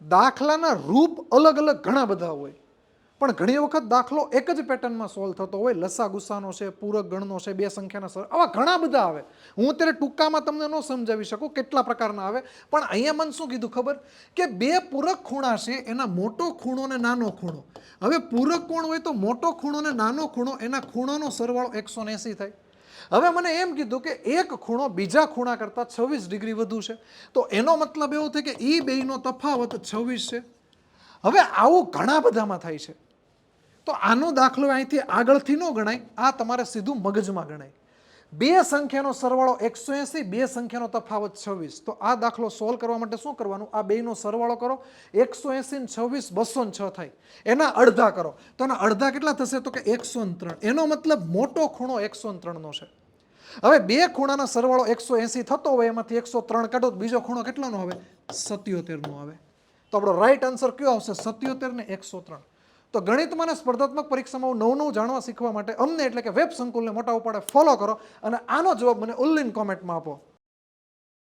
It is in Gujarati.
દાખલાના રૂપ અલગ અલગ ઘણા બધા હોય, પણ ઘણી વખત દાખલો એક જ પેટર્નમાં સોલ્વ થતો હોય. લસા ગુસાનો છે, પૂરક ગણનો છે, બે સંખ્યાના સર, આવા ઘણા બધા આવે. હું અત્યારે ટૂંકામાં તમને ન સમજાવી શકું કેટલા પ્રકારના આવે, પણ અહીંયા મને શું કીધું ખબર, કે બે પૂરક ખૂણા છે, એના મોટો ખૂણો ને નાનો ખૂણો. હવે પૂરક કોણ હોય તો મોટો ખૂણો ને નાનો ખૂણો, એના ખૂણાનો સરવાળો 180 થાય. હવે મને એમ કીધું કે એક ખૂણો બીજા ખૂણા કરતાં 26 ડિગ્રી વધુ છે, તો એનો મતલબ એવો થાય કે એ બેયનો તફાવત 26 છે. હવે આવું ઘણા બધામાં થાય છે, તો આનો દાખલો અહીંથી આગળથી ન ગણાય, આ તમારે સીધું મગજમાં ગણાય. બે સંખ્યાનો સરવાળો 180, બે સંખ્યાનો તફાવત 26. તો આ દાખલો સોલ્વ કરવા માટે શું કરવાનું, આ બેયનો સરવાળો કરો, 180 ને 26 206 થાય. એના અડધા કરો, તો એના અડધા કેટલા થશે, તો કે 103. એનો મતલબ મોટો ખૂણો 103નો છે. હવે બે ખૂણાના સરવાળો 180 થતો હોય, એમાંથી 103 કાઢો તો બીજો ખૂણો કેટલાનો આવે, 77નો આવે. તો આપણો રાઈટ આન્સર કયો આવશે, 77 ને 103. તો ગણિતમાં અને સ્પર્ધાત્મક પરીક્ષામાં નવું જાણવા શીખવા માટે અમને એટલે કે વેબ સંકુલને મોટા ઉપાડે ફોલો કરો અને આનો જવાબ મને ઓનલાઈન કોમેન્ટમાં આપો.